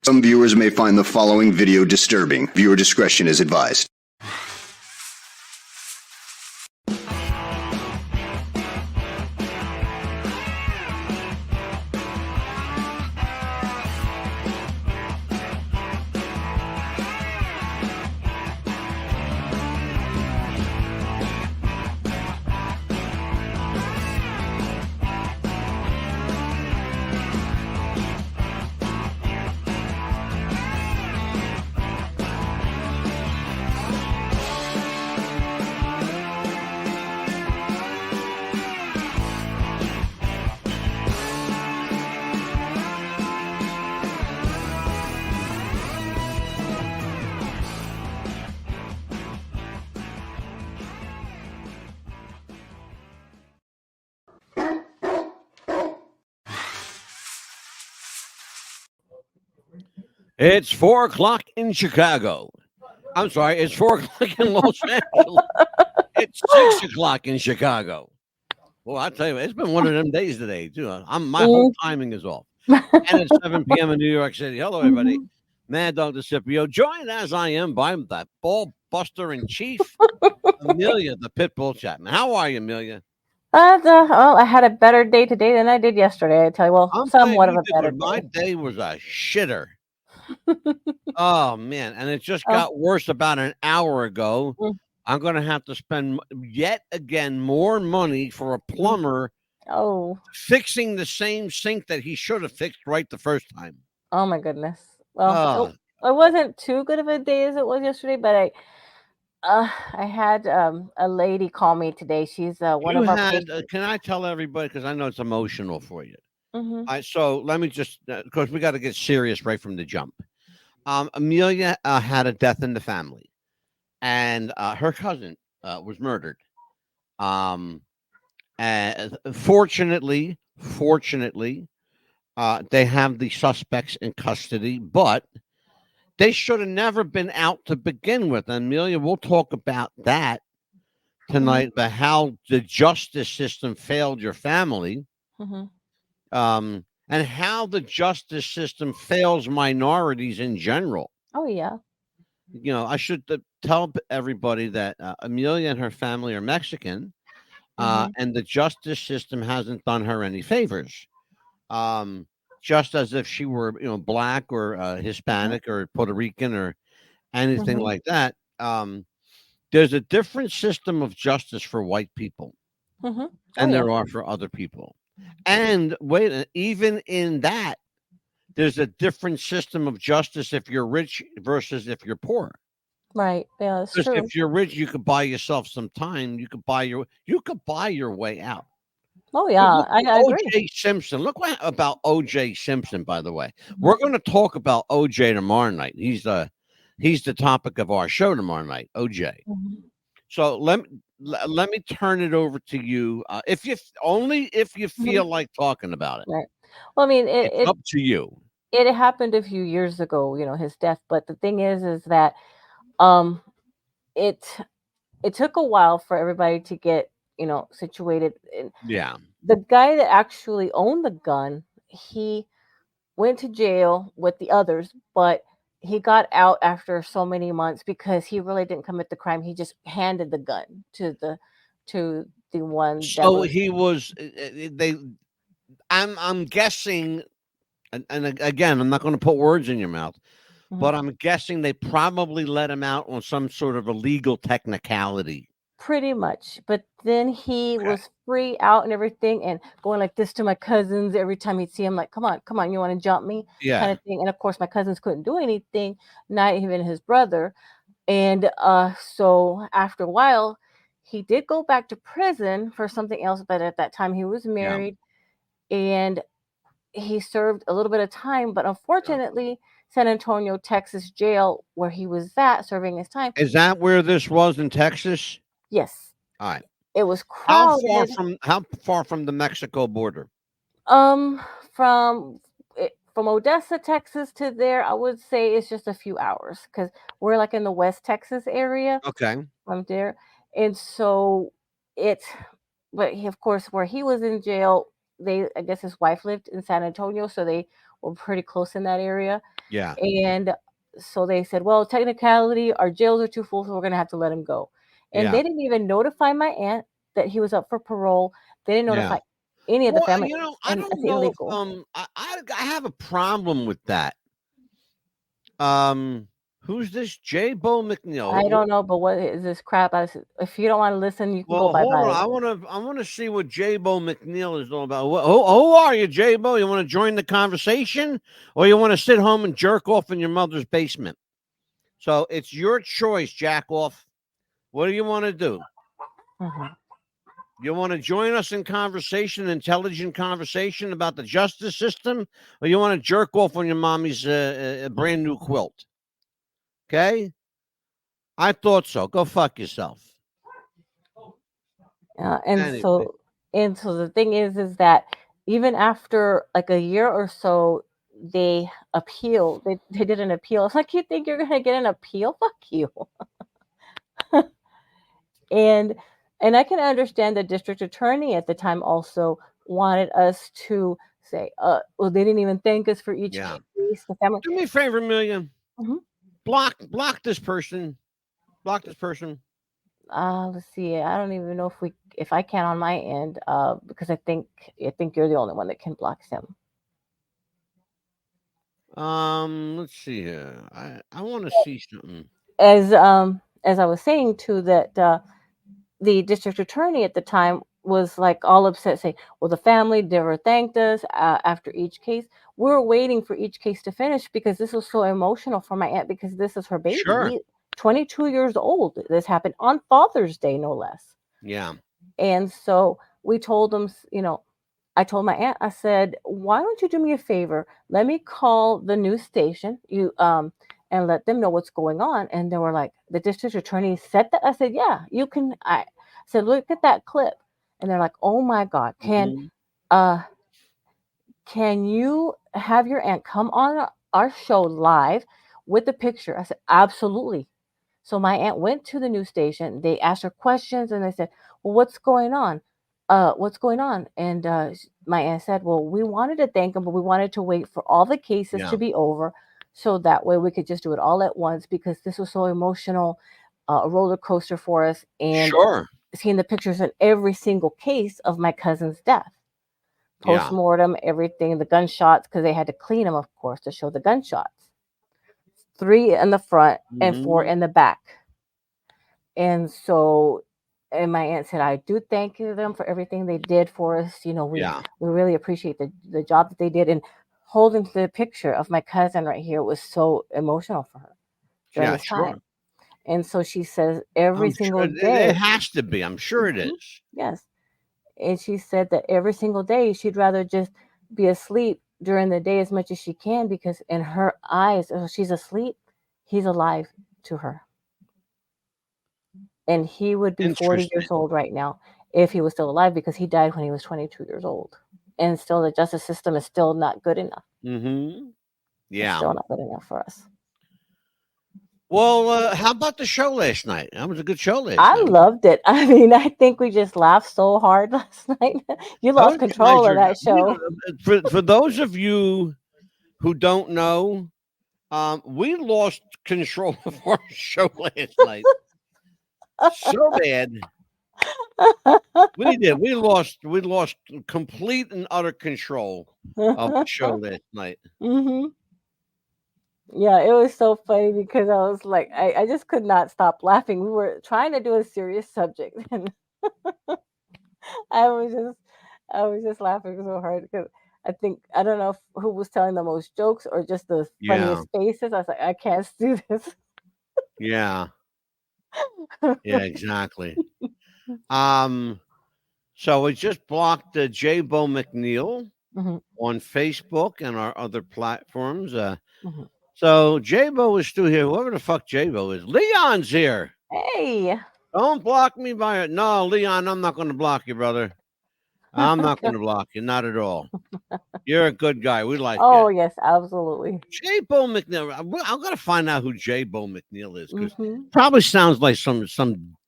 Some viewers may find the following video disturbing. Viewer discretion is advised. It's 4 o'clock in Chicago. I'm sorry, it's 4 o'clock in Los Angeles. It's 6 o'clock in Chicago. Well, I tell you, it's been one of them days today, too. My whole timing is off. And it's 7 p.m. in New York City. Hello, everybody. MadDog The Pitbull, joined as I am by that ball buster in chief, Amelia the Pitbull Chapman. How are you, Amelia? Well, I had a better day today than I did yesterday. I tell you, well, somewhat of a better day. My day was a shitter. Oh, man. And it just got worse about an hour ago. I'm going to have to spend yet again more money for a plumber fixing the same sink that he should have fixed right the first time. Oh, my goodness. Well, it wasn't too good of a day as it was yesterday, but I had a lady call me today. She's one of our patients. Can I tell everybody, because I know it's emotional for you. So let me just, because we got to get serious right from the jump. Amelia had a death in the family, and her cousin was murdered. And fortunately, they have the suspects in custody, but they should have never been out to begin with. Amelia, we'll talk about that tonight, about how the justice system failed your family. And how the justice system fails minorities in general. Oh, yeah. You know, I should tell everybody that Amelia and her family are Mexican, and the justice system hasn't done her any favors. Just as if she were, black or Hispanic or Puerto Rican or anything like that. There's a different system of justice for white people than there are for other people. And even in that, there's a different system of justice if you're rich versus if you're poor. Right. Yeah, that's true. If you're rich, you could buy yourself some time. You could buy your way out. Oh, yeah. I agree. O.J. Simpson. Look about O.J. Simpson, by the way. We're going to talk about O.J. tomorrow night. He's the topic of our show tomorrow night, O.J. So let me turn it over to you. If you feel like talking about it. Right. Well, I mean, it's up to you. It happened a few years ago, his death. But the thing is that it took a while for everybody to get, situated. Yeah. The guy that actually owned the gun, he went to jail with the others, but he got out after so many months because he really didn't commit the crime. He just handed the gun to the one. So I'm guessing, and again, I'm not going to put words in your mouth, but I'm guessing they probably let him out on some sort of a legal technicality. Pretty much. But then he was free out and everything and going like this to my cousins every time he'd see him, like, come on, you want to jump me? Yeah. Kind of thing. And of course, my cousins couldn't do anything, not even his brother. And so after a while, he did go back to prison for something else. But at that time, he was married and he served a little bit of time. But unfortunately, San Antonio, Texas jail, where he was at serving his time. Is that where this was in Texas? Yes. All right. It was crowded. How far from the Mexico border? From Odessa, Texas to there, I would say it's just a few hours because we're like in the West Texas area. Okay. From there. And so but he, of course, where he was in jail, I guess his wife lived in San Antonio, so they were pretty close in that area. Yeah. And so they said, well, technicality, our jails are too full, so we're going to have to let him go. And Yeah. they didn't even notify my aunt that he was up for parole. They didn't Yeah. notify any of the Well, family, I and don't that's know if illegal. I have a problem with that. Who's this J-Bo I McNeil? don't know, but what is this crap? If you don't want to listen, you can go Well, hold on. bye-bye. I wanna see what J-Bo McNeil is all about. Who are you, J-Bo? You want to join the conversation, or you want to sit home and jerk off in your mother's basement? So it's your choice, jack off. What do you want to do? Mhm. You want to join us in conversation, intelligent conversation about the justice system, or you want to jerk off on your mommy's brand new quilt? Okay, I thought so. Go fuck yourself. And Anyway, so the thing is that even after like a year or so, they appealed. They did an appeal. It's like, you think you're gonna get an appeal? Fuck you. And I can understand the district attorney at the time also wanted us to say, well, they didn't even thank us for each yeah. case. The family. Do me a favor, Amelia. Mhm. Block this person. Block this person. Let's see. I don't even know if I can on my end. Because I think you're the only one that can block him. Let's see here. I want to see something. As I was saying too, that the district attorney at the time was like all upset, saying, "Well, the family never thanked us after each case. We're waiting for each case to finish because this was so emotional for my aunt because this is her baby. Sure. 22 years old. This happened on Father's Day, no less." Yeah. And so we told them, I told my aunt, I said, "Why don't you do me a favor? Let me call the news station, and let them know what's going on." And they were like, the district attorney said that. I said, "Yeah, you can." I said, "Look at that clip." And they're like, "Oh my God, Mhm. uh can you have your aunt come on our show live with the picture?" I said, "Absolutely." So my aunt went to the news station. They asked her questions, and they said, "Well, what's going on? What's going on?" And my aunt said, "Well, we wanted to thank him, but we wanted to wait for all the cases Yeah. to be over, so that way we could just do it all at once because this was so emotional, a roller coaster for us, and Sure. seeing the pictures in every single case of my cousin's death, Yeah. post-mortem, everything, the gunshots, because they had to clean them, of course, to show the gunshots. 3 in the front and 4 Mhm. in the back." And so, and my aunt said, "I do thank them for everything they did for us. Yeah. We really appreciate the job that they did." And holding the picture of my cousin right here was so emotional for her during Yeah. this Sure. time. And so she says every I'm sure single it day, has to be. I'm sure it Mhm, is. yes. And she said that every single day she'd rather just be asleep during the day as much as she can because in her eyes, if she's asleep, he's alive to her. And he would be 40 Interesting. years old right now if he was still alive because he died when he was 22 years old. And still, the justice system is still not good enough. Mhm. It's Yeah. still not good enough for us. Well, how about the show last night? That was a good show last I night. loved it. I mean, I think we just laughed so hard last night. You Those lost control guys of are that show. for those of you who don't know, we lost control of our show last night so bad. We did. We lost complete and utter control of the show last night. Hmm. Yeah, it was so funny because I was like, I just could not stop laughing. We were trying to do a serious subject, and I was just, I was just laughing so hard because I don't know who was telling the most jokes or just the Yeah. funniest faces. I was like, I can't do this. Yeah. Yeah, exactly. Um, so we just blocked J-Bo McNeil Hmm. on Facebook and our other platforms. Hmm. So J-Bo is still here. Whoever the fuck J-Bo is. Leon's here. Hey. Don't block me by it. No, Leon, I'm not going to block you, brother. I'm not going to block you. Not at all. You're a good guy. We like you. Oh yes, absolutely. J-Bo McNeil. I'm going to find out who J-Bo McNeil is because Hmm. probably sounds like some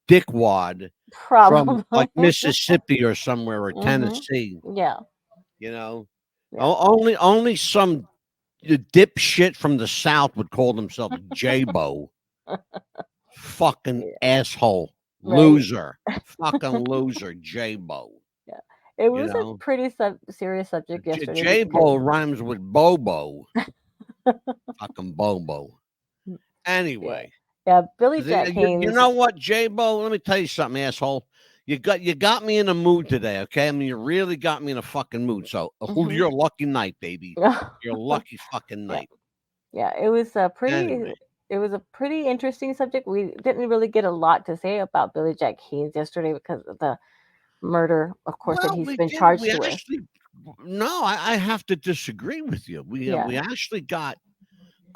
dickwad from like Probably. Mississippi or somewhere or Hmm. Tennessee. Yeah. You know, Yeah. only some dipshit from the South would call themselves J-Bo. Fucking Yeah. asshole, Right. loser, fucking loser, J-Bo. Yeah. It You was a know, pretty serious subject yesterday because J-Bo rhymes with Bobo, fucking Bobo. yeah. Anyway, Yeah, Billy Jack you Haynes. know what, J-Bo? Let me tell you something, asshole. You got me in a mood today, okay? I mean, you really got me in a fucking mood. So, Mhm. your lucky night, baby. Your lucky fucking Yeah. night. Yeah, it was a Anyway, pretty interesting subject. We didn't really get a lot to say about Billy Jack Haynes yesterday because of the murder, of course, that well, he's we been did. charged We with. actually, no, I have to disagree with you. We Yeah. actually got Mhm.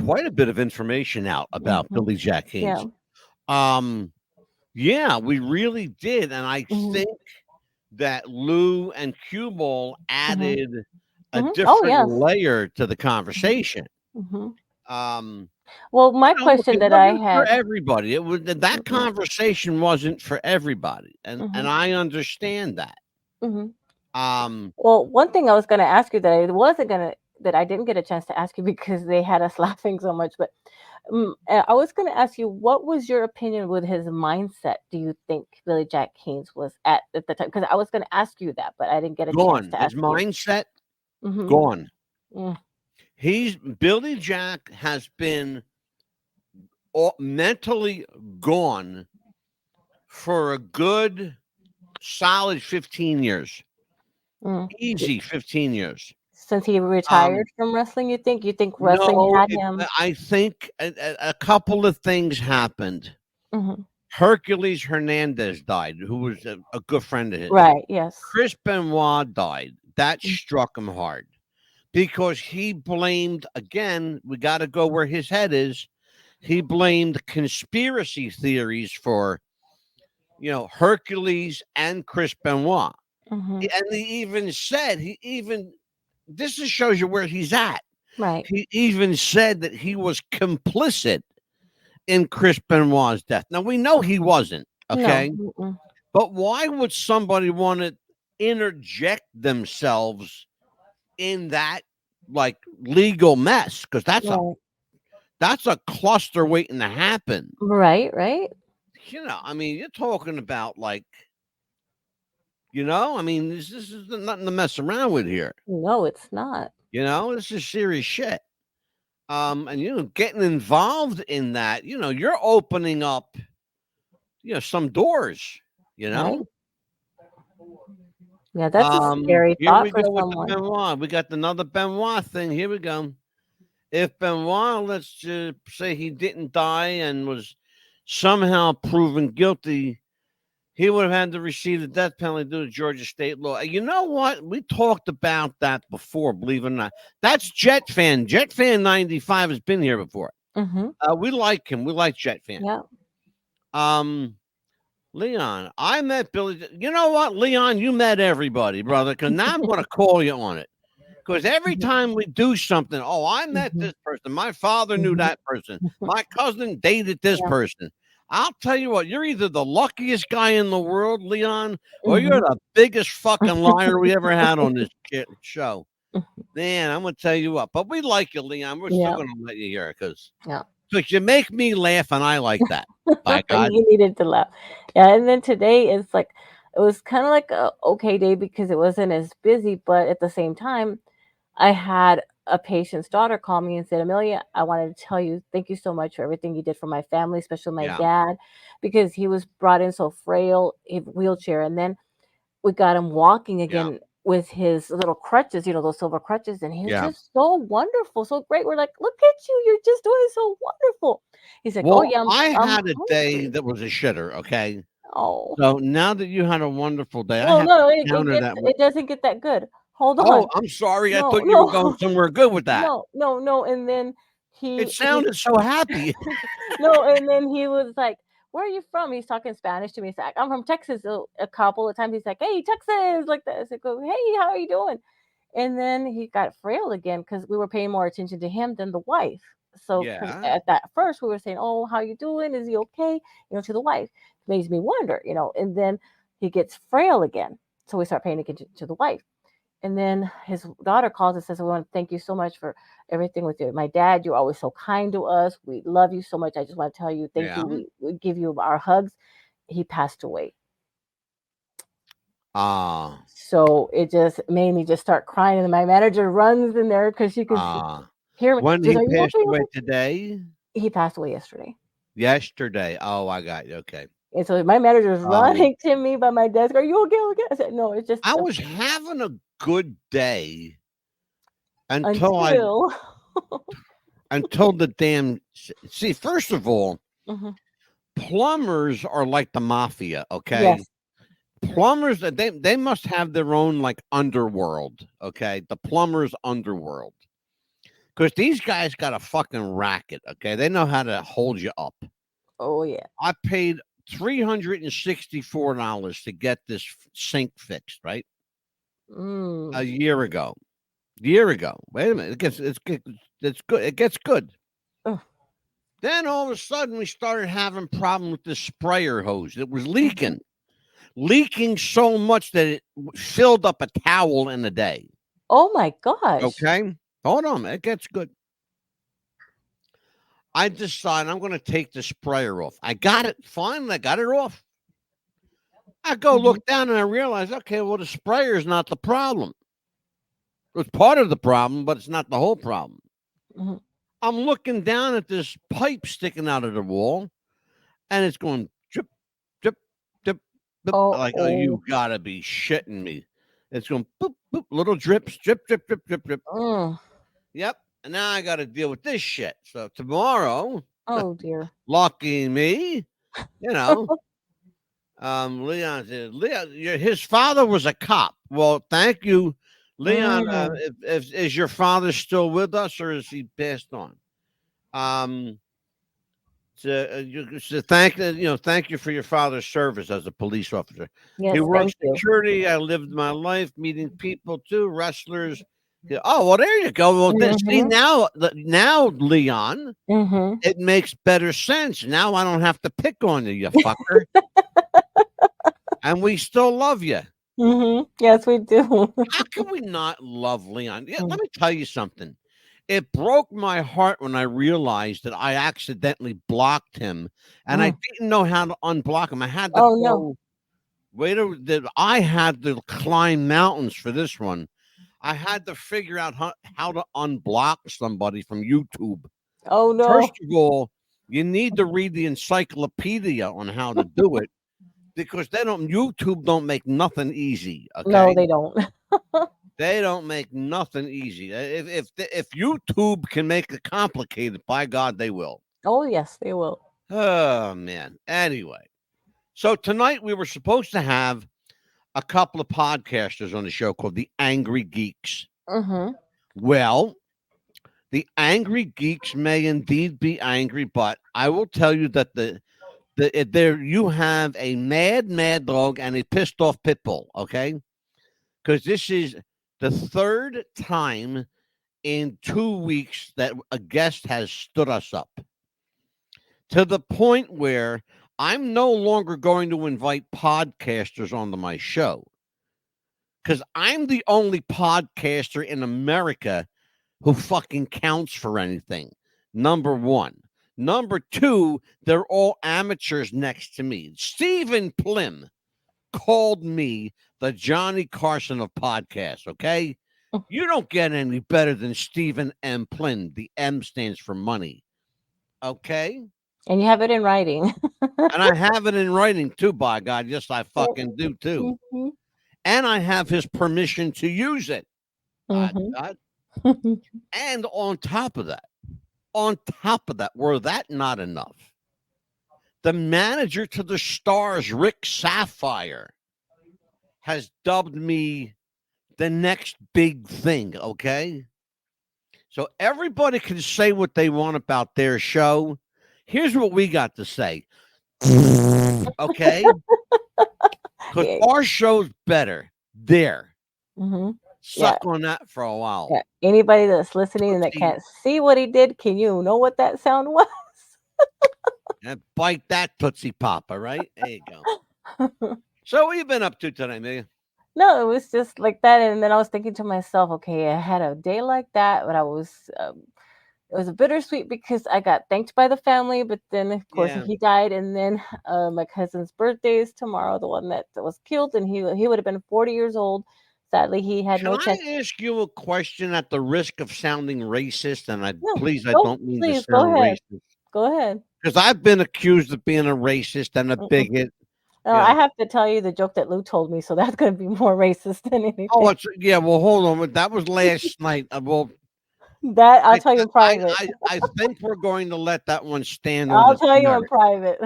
quite a bit of information out about Mhm. Billy Jack Yeah. Haynes. Yeah, we really did, and I Mhm. think that Lou and Cue Ball Mhm. added a Mhm. Oh, different yes. layer to the Mhm. conversation. Mhm. Um, Well, my look, question it that I wasn't for had. everybody. It was that Mhm. conversation wasn't for everybody, and Mhm. I understand that. Mhm. Um, Well, one thing I was going to ask you that I didn't get a chance to ask you because they had us laughing so much, but I was going to ask you, what was your opinion with his mindset? Do you think Billy Jack Haynes was at the time? Because I was going to ask you that, but I didn't get a chance gone. to His ask you. mindset Mm-hmm. gone. Mm, He's Billy Jack has been mentally gone for a good solid 15 years. mm. Easy 15 years. Since he Um, retired from wrestling, you think wrestling no, had him? I think a couple of things happened. Hmm. Hercules Hernandez died, who was a good friend of his. Right. Yes. Chris Benoit died. That struck him hard because he blamed, again, we got to go where his head is. He blamed conspiracy theories for, Hercules and Chris Benoit. Mm-hmm. And this just shows you where he's at. Right. He even said that he was complicit in Chris Benoit's death. Now, we know he wasn't, No. okay? Mm-mm. But why would somebody want to interject themselves in that like legal mess? Because Right. that's a cluster waiting to happen. Right. Right. I mean, you're talking about like, I mean, this is nothing to mess around with here. No, it's not. This is serious shit. And getting involved in that, you're opening up, some doors, you Right. know. Yeah, that's a scary Here thought we for go with the someone. Benoit. We got another Benoit thing. Here we go. If Benoit, let's just say he didn't die and was somehow proven guilty, he would have had to receive the death penalty due to Georgia state law. You know what? We talked about that before, believe it or not. That's Jet Fan. Jet Fan 95 has been here before. Mm-hmm. We like him. We like Jet Fan. Yeah. Um, Leon, I met Billy. You know what, Leon? You met everybody, brother. Because now I'm going to call you on it. Because every Mhm. time we do something, oh, I met Mhm. this person. My father knew Mhm. that person. My cousin dated this Yeah. person. I'll tell you what, you're either the luckiest guy in the world, Leon, or you're Mhm. the biggest fucking liar we ever had on this show. Man, I'm going to tell you what. But we like you, Leon. We're still Yeah. going to let you hear it because Yeah. you make me laugh, and I like that. By God. You needed to laugh. Yeah, and then today it's like it was kind of like a okay day because it wasn't as busy, but at the same time, I had a patient's daughter call me and said, Amelia, I wanted to tell you thank you so much for everything you did for my family, especially my Yeah. dad, because he was brought in so frail, in wheelchair, and then we got him walking Yeah. again with his little crutches, those silver crutches, and he was Yeah. just so wonderful, so great. We're like, look at you, you're just doing so wonderful. He's like, oh Well, yeah, I I'm had a day hungry. that was a shitter, okay? Oh, So now that you had a wonderful day, I well, have no, to counter that with, it doesn't get that good. Hold oh, on. I'm sorry. I No, thought you were going no, somewhere good with that. no. And then It he sounded so happy. no, and then he was like, "Where are you from?" He's talking Spanish to me. He's like, "I'm from Texas." A couple of times he's like, "Hey, Texas," like that. I said, "Go, hey, how are you doing?" And then he got frail again because we were paying more attention to him than the wife. So, because Yeah. at that first we were saying, "Oh, how you doing? Is he okay?" To the wife. It makes me wonder. And then he gets frail again. So we start paying attention to the wife. And then his daughter calls and says, "I want to thank you so much for everything with my dad. You're always so kind to us. We love you so much. I just want to tell you thank Yeah. you. We give you our hugs." He passed away. So it just made me just start crying. And my manager runs in there because she could hear me. When She goes, he "Are you passed okay? away Okay?" today? He passed away yesterday. Yesterday. Oh, I got you. Okay. And so my manager was running to me by my desk. "Are you okay? Okay?" I said, "No, it's just." I was having a good day until the damn. See, first of all, plumbers are like the mafia. Okay. Yes. Plumbers, they must have their own like underworld. Okay. The plumbers underworld. Because these guys got a fucking racket. Okay. They know how to hold you up. Oh, yeah. I paid $364 to get this sink fixed, right? A year ago. Wait a minute. It's good. It gets good. Then all of a sudden we started having problem with the sprayer hose. It was leaking so much that it filled up a towel in a day. Oh my gosh. Okay. Hold on. It gets good. I decided I'm going to take the sprayer off. I got it. Finally, I got it off. I go look down and I realize, okay, well, the sprayer is not the problem. It's part of the problem, but it's not the whole problem. I'm looking down at this pipe sticking out of the wall, and it's going drip, drip, drip, drip. Like, oh, you gotta be shitting me. It's going boop, boop, little drips, drip, drip, drip, drip, drip. Yep. And now I got to deal with this shit. So tomorrow, oh dear, lucky me, Leon said, Leon, his father was a cop. Well, thank you, Leon. Is your father still with us, or is he passed on? Thank you for your father's service as a police officer. Yes, he worked security. I lived my life meeting people too, wrestlers. Oh, well, there you go. Well, see now, Leon, it makes better sense. Now I don't have to pick on you, you fucker. And we still love you. Yes, we do. How can we not love Leon? Yeah, let me tell you something. It broke my heart when I realized that I accidentally blocked him, and I didn't know how to unblock him. I had to I had to climb mountains for this one. I had to figure out how to unblock somebody from YouTube. Oh no! First of all, you need to read the encyclopedia on how to do it, because YouTube don't make nothing easy. Okay? No, they don't. They don't make nothing easy. If YouTube can make it complicated, by God, they will. Oh yes, they will. Oh man. Anyway, so tonight we were supposed to have a couple of podcasters on the show called the Angry Geeks. Well, the Angry Geeks may indeed be angry, but I will tell you that there you have a mad dog and a pissed off pit bull. Okay, because this is the third time in 2 weeks that a guest has stood us up, to the point where I'm no longer going to invite podcasters onto my show, because I'm the only podcaster in America who fucking counts for anything. Number one. Number two, they're all amateurs next to me. Stephen Plim called me the Johnny Carson of podcasts, okay? You don't get any better than Stephen M. Plim. The M stands for money, okay? And you have it in writing. And I have it in writing too, by God. Yes, I fucking do too. And I have his permission to use it. God. And on top of that, were that not enough, the manager to the Stars, Rick Sapphire, has dubbed me the next big thing, okay? So everybody can say what they want about their show. Here's what we got to say, okay? Because our show's better. There. Suck on that for a while. Yeah. Anybody that's listening and that can't see what he did, can you know what that sound was? And bite that Tootsie Papa, right? There you go. So what have you been up to tonight, Amelia? No, it was just like that, and then I was thinking to myself, okay, I had a day like that, but it was a bittersweet because I got thanked by the family, but then of course Yeah. he died, and then my cousin's birthday is tomorrow, the one that was killed, and he would have been 40 years old. Sadly, he had Can no chance. I ask you a question at the risk of sounding racist? And No, I go, don't mean to please go sound ahead, racist go ahead. because I've been accused of being a racist and a Mm-mm. bigot. No, You I know, have to tell you the joke that Lou told me, so that's going to be more racist than oh, anything. it's yeah. Well, hold on. That was last night. Well, That I'll tell you in private. I think we're going to let that one stand on I'll its tell you in merit. private.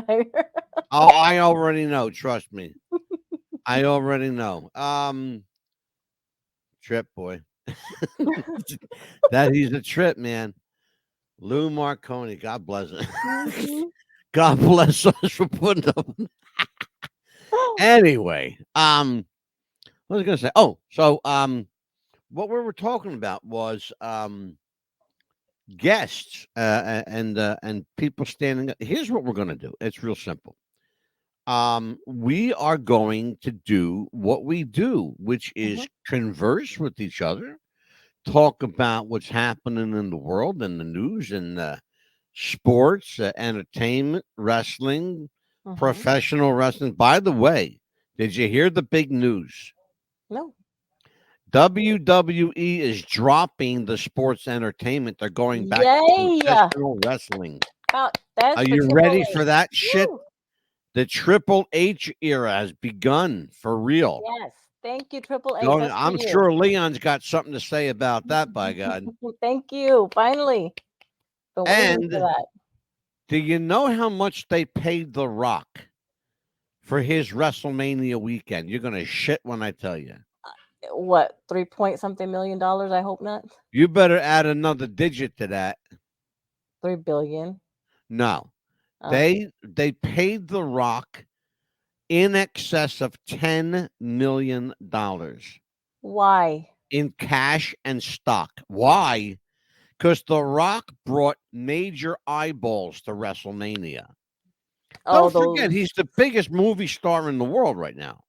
Oh, I already know. Trust me. I already know. Trip boy. That he's a trip, man. Lou Marconi. God bless him. Mhm. God bless us for putting up. Anyway, what was I gonna say? Oh, so what we were talking about was guests and people standing up. Here's what we're gonna do. It's real simple. We are going to do what we do, which is Mhm. converse with each other, talk about what's happening in the world and the news and sports, entertainment, wrestling, Mhm. professional wrestling. By the way, did you hear the big news? No. WWE is dropping the sports entertainment. They're going back to Yay! professional wrestling. That's Are for you Triple ready for H. that shit? Woo! The Triple H era has begun for real. Yes. Thank you, Triple H. That's for I'm you. sure Leon's got something to say about that, by God. Thank you. Finally. Been waiting for And that. do you know how much they paid The Rock for his WrestleMania weekend? You're going to shit when I tell you. What, 3 point something million dollars? I hope not. You better add another digit to that. 3 billion. No. Oh, They paid The Rock in excess of $10 million why? in cash and stock. Why? Because The Rock brought major eyeballs to WrestleMania. Oh, Don't forget, those he's the biggest movie star in the world right now.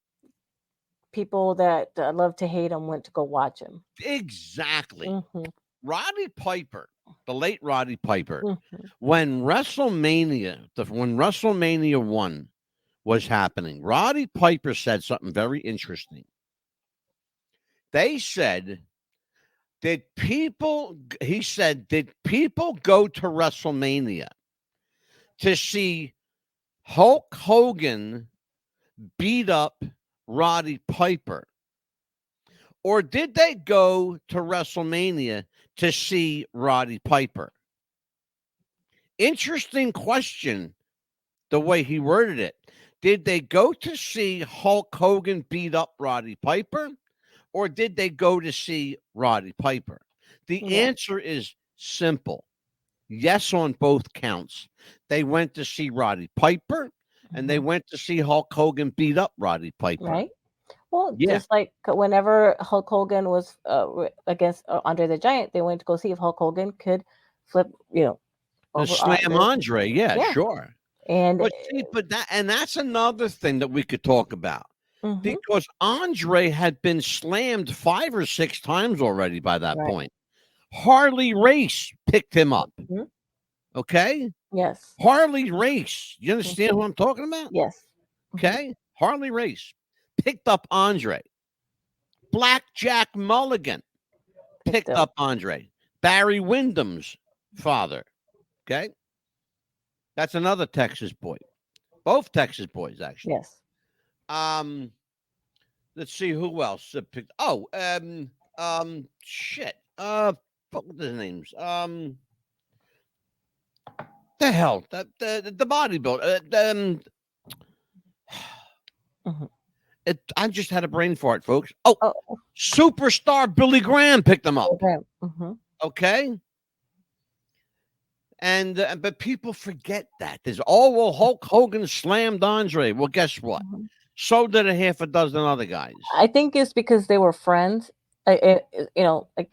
people that love to hate him went to go watch him. Exactly. Hmm. Roddy Piper, the late Roddy Piper, Hmm. when WrestleMania 1 was happening, Roddy Piper said something very interesting. They said, he said, did people go to WrestleMania to see Hulk Hogan beat up Roddy Piper? Or did they go to WrestleMania to see Roddy Piper? Interesting question, the way he worded it. Did they go to see Hulk Hogan beat up Roddy Piper? Or did they go to see Roddy Piper? The Yeah. answer is simple. Yes, on both counts. They went to see Roddy Piper and they Hmm. went to see Hulk Hogan beat up Roddy Piper. Right. Well, Yeah, just like whenever Hulk Hogan was against Andre the Giant, they went to go see if Hulk Hogan could flip, the over Slam Andre. Andre. Yeah, Yeah. sure. And But see, that's another thing that we could talk about hmm. because Andre had been slammed 5 or 6 times already by that Right. point. Harley Race picked him up. Hmm. Okay, Yes. Harley Race. You understand Hmm. who I'm talking about? Yes. Hmm. Okay, Harley Race picked up Andre. Blackjack Mulligan Picked picked up. up Andre. Barry Windham's father. Okay, that's another Texas boy. Both Texas boys, actually. Yes. Um, let's see who else picked. Oh, shit. What were the names? The hell, the bodybuilder. Hmm. I just had a brain fart, folks. Oh, Oh, superstar Billy Graham picked them up. okay. Hmm. Okay, and but people forget that. There's well, Hulk Hogan slammed Andre. Well, guess what? Hmm. So did a half a dozen other guys. I think it's because they were friends. I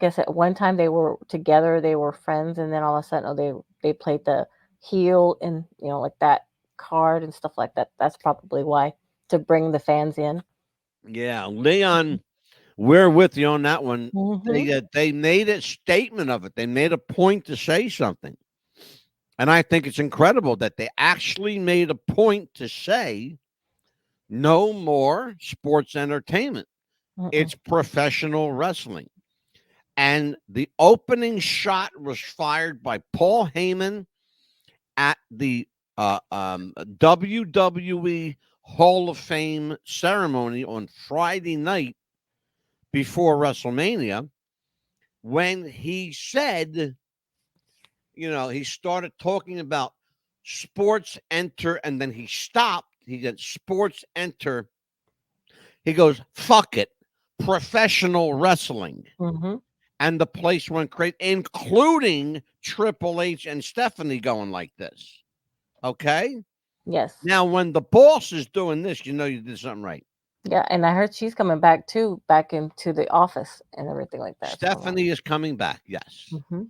guess at one time they were together, they were friends, and then all of a sudden, they played the heel and like that card and stuff like that. That's probably why, to bring the fans in. Yeah, Leon, we're with you on that one. Mm-hmm. They made a statement of it. They made a point to say something. And I think it's incredible that they actually made a point to say no more sports entertainment. Mm-mm. It's professional wrestling. And the opening shot was fired by Paul Heyman at the WWE Hall of Fame ceremony on Friday night before WrestleMania when he said, he started talking about sports enter, and then he stopped. He said, sports enter. He goes, fuck it, professional wrestling. Mm-hmm. And the place went crazy, including Triple H and Stephanie going like this. Okay? Yes. Now, when the boss is doing this, you know you did something right. Yeah, and I heard she's coming back too, back into the office and everything like that. Stephanie is coming back. Yes. Mm-hmm.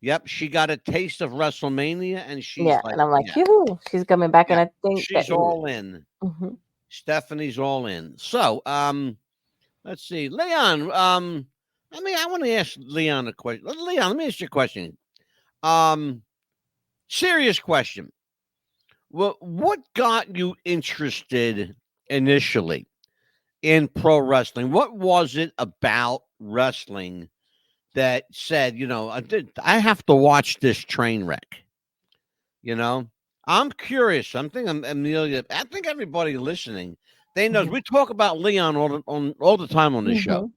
Yep. She got a taste of WrestleMania, and she's Yeah, like, and I'm like, yeah, yoo she's coming back, yeah. and I think that. She's all in. Mm-hmm. Stephanie's all in. So, let's see, Leon. I want to ask Leon a question. Leon, let me ask you a question. Serious question. Well, what got you interested initially in pro wrestling? What was it about wrestling that said, I have to watch this train wreck? I'm curious. I'm thinking, Amelia. I think everybody listening, they knows we talk about Leon all the time on this show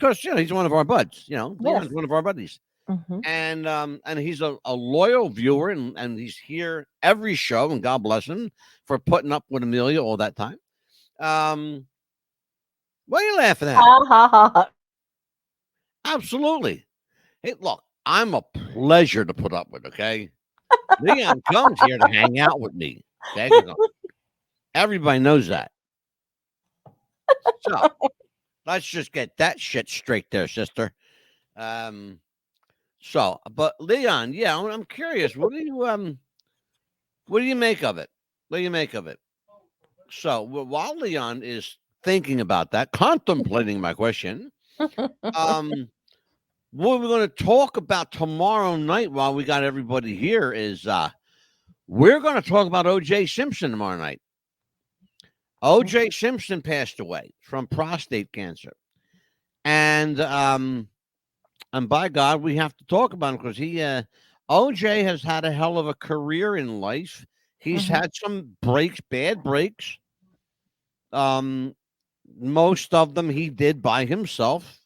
Mm-hmm. because he's one of our buds. Yes. Leon's one of our buddies, Mm-hmm. and he's a loyal viewer, and he's here every show, and God bless him for putting up with Amelia all that time. What are you laughing at? Ha ha ha. Absolutely. Hey, look, I'm a pleasure to put up with. Okay, Leon comes here to hang out with me. Okay, everybody knows that. So let's just get that shit straight there, sister. But Leon, yeah, I'm curious. What do you make of it? What do you make of it? So while Leon is thinking about that, contemplating my question, what we're going to talk about tomorrow night while we got everybody here is we're going to talk about O.J. Simpson tomorrow night. O.J. Simpson passed away from prostate cancer, and by God, we have to talk about him because O.J. has had a hell of a career in life. He's Mm-hmm. had some bad breaks. Most of them he did by himself.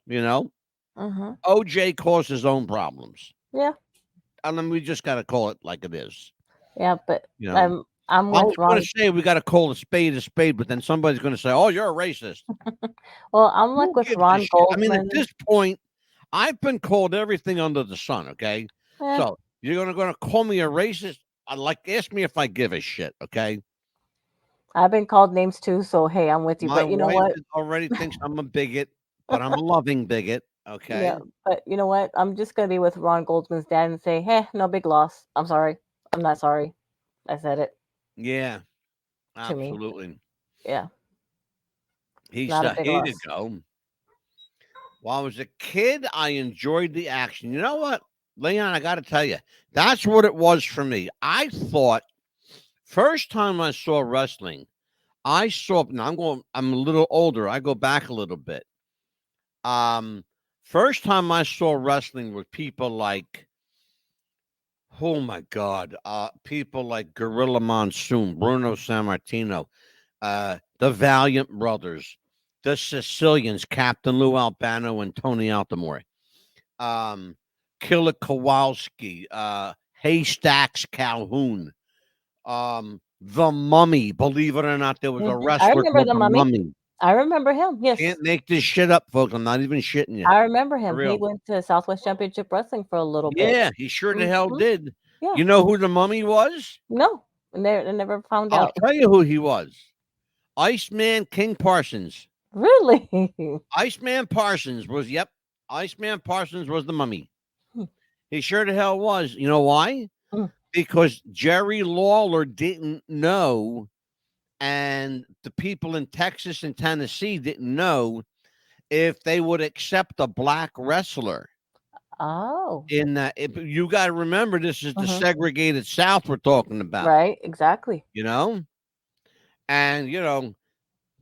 Mm-hmm. OJ caused his own problems. Yeah. And then we just got to call it like it is. Yeah, but I'm with going Ron. to say we got to call a spade, but then somebody's going to say, "Oh, you're a racist." Well, I'm Who like with gives a Ron shit? I mean, at Goldman. this point, I've been called everything under the sun. Okay, Eh, so you're going to call me a racist? Ask me if I give a shit. Okay. I've been called names too, so hey, I'm with you. My But you know wife what? already thinks I'm a bigot, but I'm a loving bigot. Okay. Yeah, but you know what? I'm just gonna be with Ron Goldman's dad and say, hey, no big loss. I'm sorry. I'm not sorry. I said it Yeah. to me. Absolutely. Yeah, He not a said, big "Here loss. you go." While I was a kid, I enjoyed the action. You know what, Leon? I got to tell you, that's what it was for me. I thought first time I saw wrestling, I saw. Now I'm a little older. I go back a little bit. First time I saw wrestling with people like, oh my God, people like Gorilla Monsoon, Bruno Sammartino, the Valiant Brothers, the Sicilians, Captain Lou Albano and Tony Altamore, Killer Kowalski, Haystacks Calhoun, the Mummy. Believe it or not, there was a I wrestler remember called the the mummy. Mummy. I remember him. Yes, Can't make this shit up, folks. I'm not even shitting you. I remember For him. He real. went to Southwest Championship Wrestling for a little bit. Yeah, he sure the hell did. Yeah. You know who the Mummy was? No, I never found I'll out. tell you who he was. Iceman King Parsons. Really? Iceman Parsons was, Iceman Parsons was the Mummy. Hmm. He sure the hell was. You know why? Mm. Because Jerry Lawler didn't know and the people in Texas and Tennessee didn't know if they would accept a black wrestler Oh. in that. You got to remember, this is the Mhm. segregated South we're talking about, Right. Exactly. you know? And,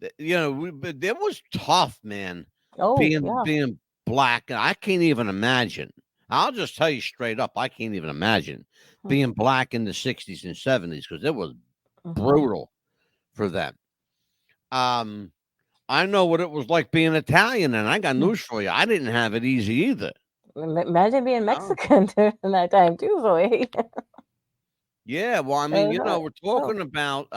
but it was tough, man, Oh, yeah. being black. I can't even imagine. I'll just tell you straight up, I can't even imagine being black in the 60s and 70s because it was Mhm. brutal for them. I know what it was like being Italian, and I got Mm. news for you. I didn't have it easy either. Imagine being No. Mexican during that time too. So hey, Yeah, well, I that mean, was not we're tough. talking about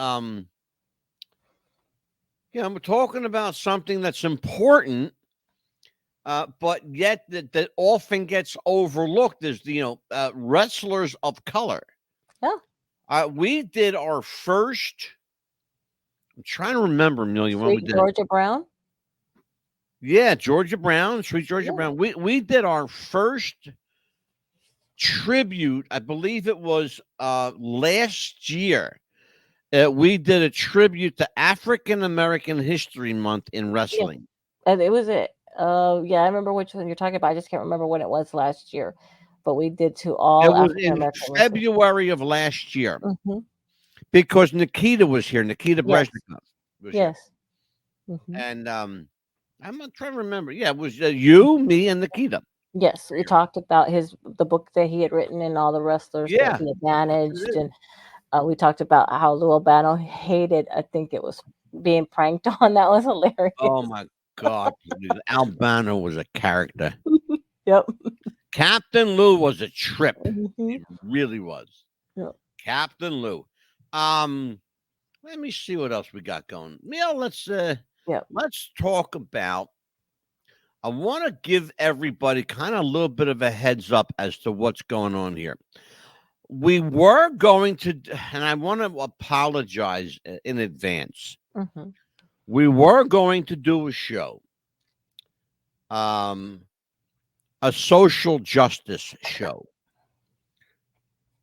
we're talking about something that's important, but yet that often gets overlooked is the wrestlers of color. Yeah. We did our first. I'm trying to remember, Amelia, when we Sweet did it. Georgia Brown. Yeah, Georgia Brown, Sweet Georgia Yeah. Brown. We did our first tribute. I believe it was last year. We did a tribute to African American History Month in Yeah. wrestling. And it was it. Yeah, I remember which one you're talking about. I just can't remember when it was last year, but we did to It all was African in American wrestlers. February of last year Hmm. because Nikita was here. Nikita Yes. Brezhnev was here, Yes. Hmm. and I'm not trying to remember. Yeah, it was you, me, and Nikita. Yes, we talked about the book that he had written and all the wrestlers that Yeah, he had that's managed, it. and we talked about how Lou Albano hated. I think it was being pranked on. That was hilarious. Oh my God, dude. Albano was a character. Yep. Captain Lou was a trip. Hmm. He really was. Yep. Captain Lou. Let me see what else we got going. Neil, Yep. let's talk about. I want to give everybody kind of a little bit of a heads up as to what's going on here. We were going to, and I want to apologize in advance. Hmm. We were going to do a show, a social justice show.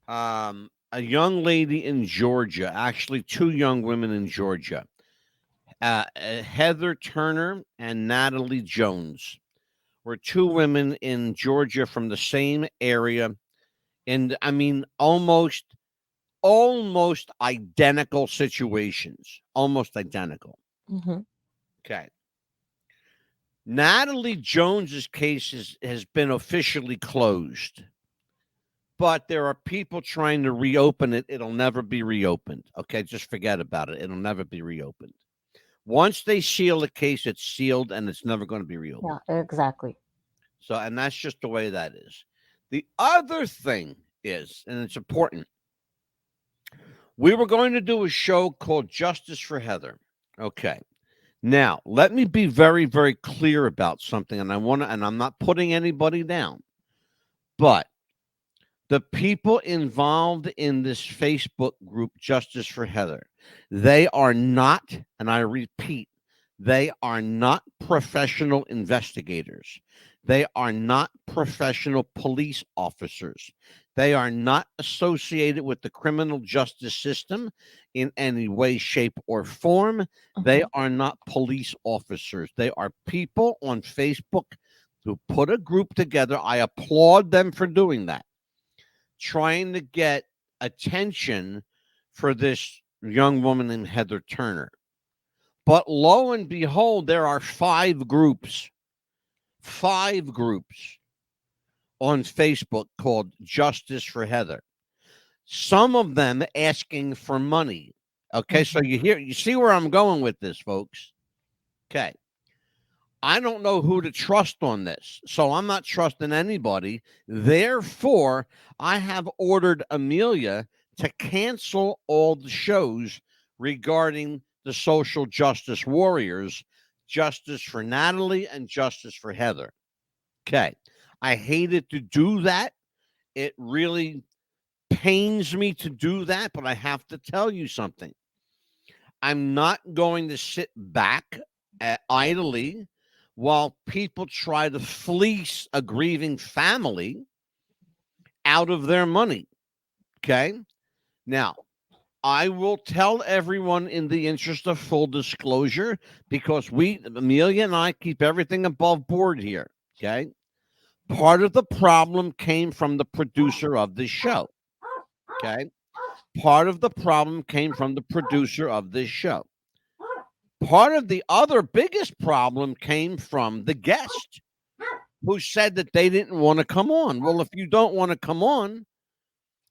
A young lady in Georgia, actually, two young women in Georgia, Heather Turner and Natalie Jones, were two women in Georgia from the same area. And I mean, almost identical situations, almost identical. Hmm. Okay. Natalie Jones's case has been officially closed, but there are people trying to reopen it. It'll never be reopened. Okay, just forget about it. It'll never be reopened. Once they seal the case, it's sealed and it's never going to be reopened. Yeah, exactly. So, and that's just the way that is. The other thing is, and it's important, we were going to do a show called Justice for Heather. Okay. Now, let me be very, very clear about something, and I'm not putting anybody down, but the people involved in this Facebook group, Justice for Heather, they are not, and I repeat, they are not professional investigators. They are not professional police officers. They are not associated with the criminal justice system in any way, shape, or form. They are not police officers. They are people on Facebook who put a group together. I applaud them for doing that, trying to get attention for this young woman named Heather Turner. But lo and behold, there are five groups on Facebook called Justice for Heather. Some of them asking for money. Okay, so you see where I'm going with this, folks. Okay. I don't know who to trust on this, so I'm not trusting anybody. Therefore, I have ordered Amelia to cancel all the shows regarding the social justice warriors, Justice for Natalie and Justice for Heather. Okay. I hated to do that. It really pains me to do that, but I have to tell you something. I'm not going to sit back idly while people try to fleece a grieving family out of their money. Okay. Now, I will tell everyone in the interest of full disclosure, because Amelia and I keep everything above board here. Okay. Part of the problem came from the producer of this show. Okay. Part of the problem came from the producer of this show. Part of the other biggest problem came from the guest who said that they didn't want to come on. Well, if you don't want to come on,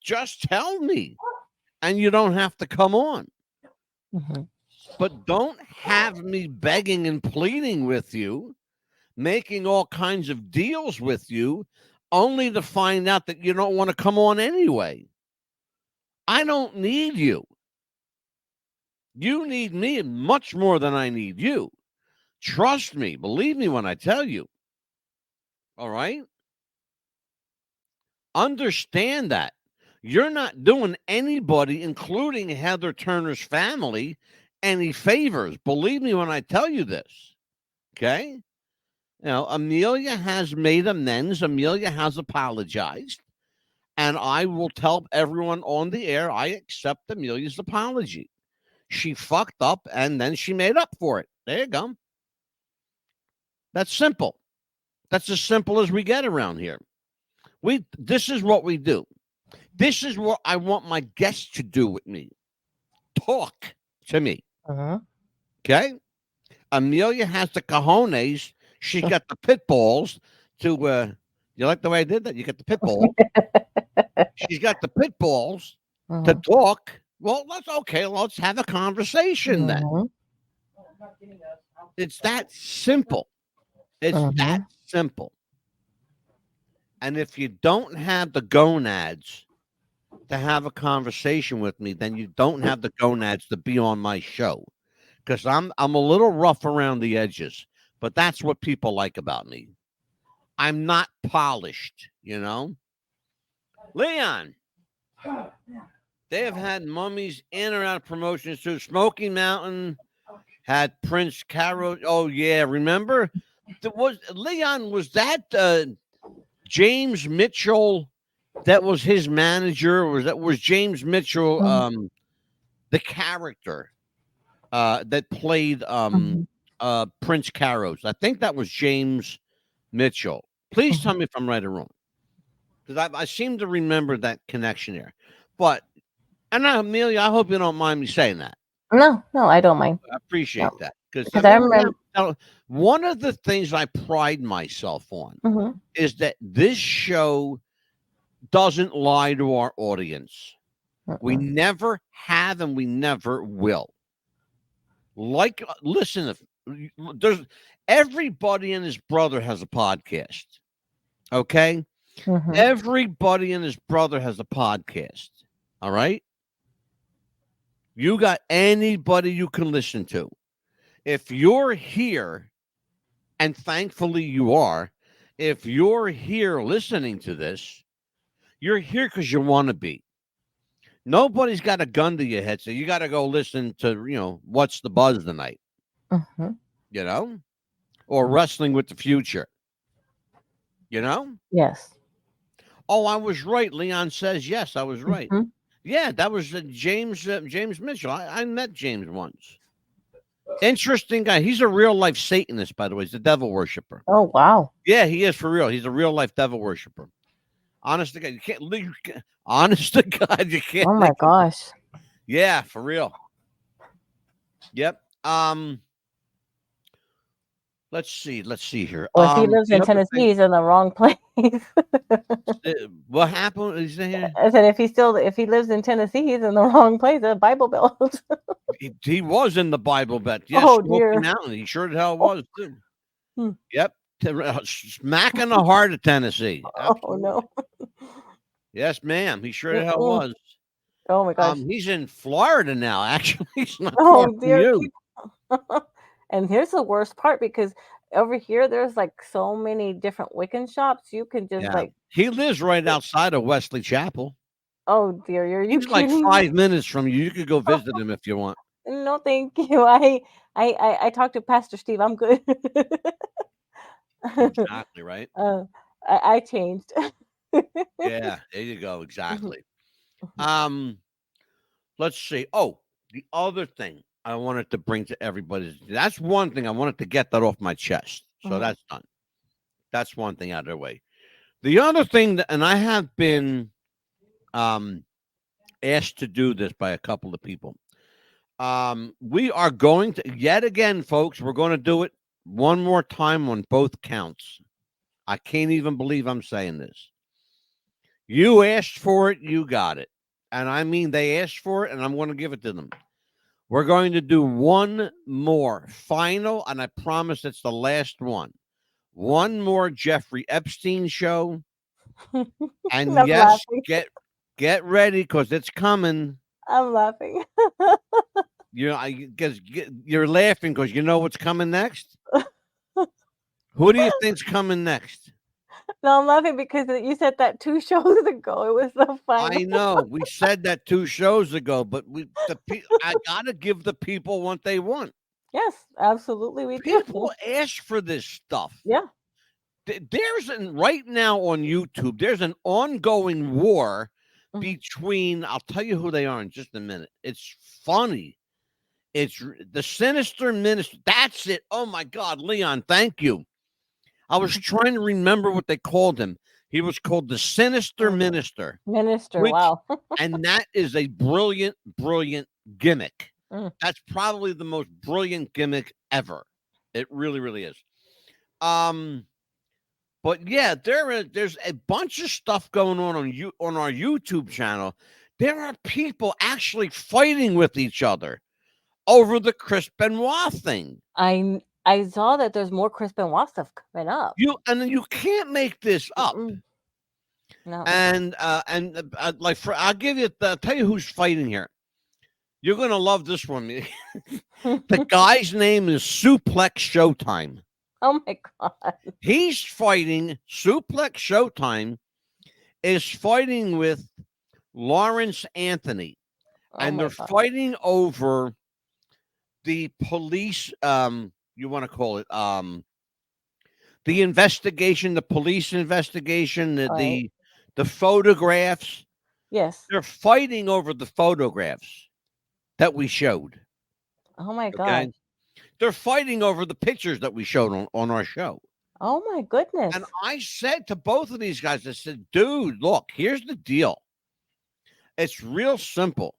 just tell me and you don't have to come on. Mm-hmm. But don't have me begging and pleading with you, making all kinds of deals with you, only to find out that you don't want to come on anyway. I don't need you. You need me much more than I need you. Trust me. Believe me when I tell you. All right? Understand that. You're not doing anybody, including Heather Turner's family, any favors. Believe me when I tell you this. Okay? Amelia has made amends. Amelia has apologized. And I will tell everyone on the air, I accept Amelia's apology. She fucked up and then she made up for it. There you go. That's simple. That's as simple as we get around here. This is what we do. This is what I want my guests to do with me. Talk to me. Uh-huh. Okay? Amelia has the cojones. She got the pit balls to you like the way I did that? You got the pit ball. She's got the pit balls to talk. Well, let's have a conversation then. It's that simple. It's that simple. And if you don't have the gonads to have a conversation with me, then you don't have the gonads to be on my show. Because I'm a little rough around the edges, but that's what people like about me. I'm not polished, Leon, they have had mummies in or out of promotions too. Smoky Mountain had Prince Caro. Oh yeah, remember? Leon, was that James Mitchell? That was his manager. Was James Mitchell the character that played Prince Caros? I think that was James Mitchell. Please tell me if I'm right or wrong, because I seem to remember that connection there. But Amelia, I hope you don't mind me saying that. No, I don't mind. I appreciate that, because I remember one of the things I pride myself on is that this show doesn't lie to our audience. We never have, and we never will. Listen, there's everybody and his brother has a podcast. Okay, everybody and his brother has a podcast. All right. You got anybody you can listen to. If you're here, and thankfully you are, if you're here listening to this, you're here because you want to be. Nobody's got a gun to your head, so you got to go listen to, What's the Buzz tonight, or Wrestling with the Future, Yes. Oh, I was right. Leon says, yes, I was right. Yeah, that was James Mitchell. I met James once. Interesting guy. He's a real life Satanist, by the way. He's a devil worshiper. Oh, wow. Yeah, he is for real. He's a real life devil worshiper. Honest to God, you can't. Honest to God, you can't. Oh my gosh. Yeah, for real. Yep. Let's see here. Well, if he lives in Tennessee, he's in the wrong place. What happened? Is there? I said if he lives in Tennessee, he's in the wrong place. The Bible Belt. he was in the Bible Belt. Yes, oh Smoky dear. Mountain. He sure the hell was too. Yep. Smack in the heart of Tennessee. Absolutely. Oh no. Yes, ma'am. He sure the hell was. Oh my gosh. He's in Florida now. Actually, he's not Oh far from dear. you. And here's the worst part, because over here there's like so many different Wiccan shops. You can just he lives right outside of Wesley Chapel. Oh dear, He's like 5 minutes from you. You could go visit him if you want. No, thank you. I talked to Pastor Steve. I'm good. Exactly right. I changed. Yeah, there you go. Exactly. let's see. Oh, the other thing I wanted to bring to everybody. That's one thing I wanted to get that off my chest. So Mhm. that's done. That's one thing out of the way. The other thing that, and I have been asked to do this by a couple of people. We are going to, yet again, folks, we're going to do it one more time on both counts. I can't even believe I'm saying this. You asked for it, you got it. And I mean, they asked for it, and I'm going to give it to them. We're going to do one more final, and I promise it's the last one. One more Jeffrey Epstein show. And I'm yes, laughing. get ready because it's coming. I'm laughing. Because you're laughing because you know what's coming next. Who do you think's coming next? No, I'm laughing because you said that 2 shows ago. It was the final. I know we said that 2 shows ago, but I gotta give the people what they want. Yes, absolutely, we do. People ask for this stuff. Yeah. Right now on YouTube, there's an ongoing war Mhm. between. I'll tell you who they are in just a minute. It's funny. It's the Sinister Minister. That's it. Oh my God, Leon, thank you. I was trying to remember what they called him. He was called the Sinister Minister. Minister, wow. And that is a brilliant, brilliant gimmick. Mm. That's probably the most brilliant gimmick ever. It really, really is. But yeah, there's a bunch of stuff going on our YouTube channel. There are people actually fighting with each other over the Chris Benoit thing. I saw that there's more Chris Benoit stuff coming up. You can't make this up. No. And I'll give you. I'll tell you who's fighting here. You're gonna love this one. The guy's name is Suplex Showtime. Oh my God. He's fighting. Suplex Showtime is fighting with Lawrence Anthony, and they're fighting over the police. You want to call it the investigation, the police investigation, the photographs. Yes. They're fighting over the photographs that we showed. Oh my God. They're fighting over the pictures that we showed on our show. Oh my goodness. And I said to both of these guys, I said, dude, look, here's the deal. It's real simple.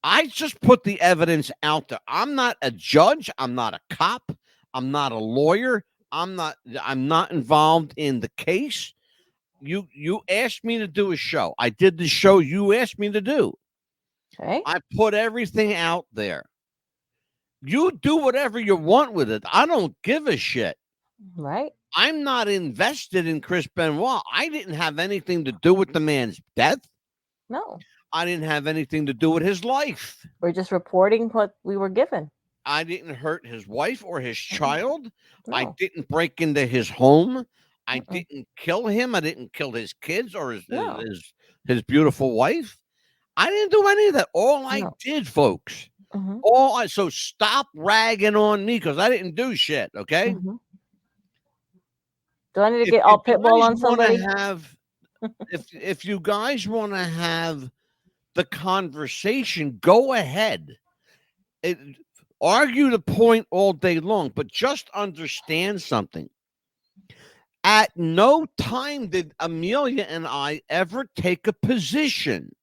I just put the evidence out there. I'm not a judge. I'm not a cop. I'm not a lawyer. I'm not involved in the case. You asked me to do a show. I did the show you asked me to do. Okay. I put everything out there. You do whatever you want with it. I don't give a shit. Right. I'm not invested in Chris Benoit. I didn't have anything to do with the man's death. No. I didn't have anything to do with his life. We're just reporting what we were given. I didn't hurt his wife or his child. No. I didn't break into his home. I didn't kill him. I didn't kill his kids or his beautiful wife. I didn't do any of that. All I did, folks. So stop ragging on me because I didn't do shit. Okay. Do I need to get all Pitbull on somebody? If you guys want to have the conversation, go ahead. Argue the point all day long, but just understand something. At no time did Amelia and I ever take a position.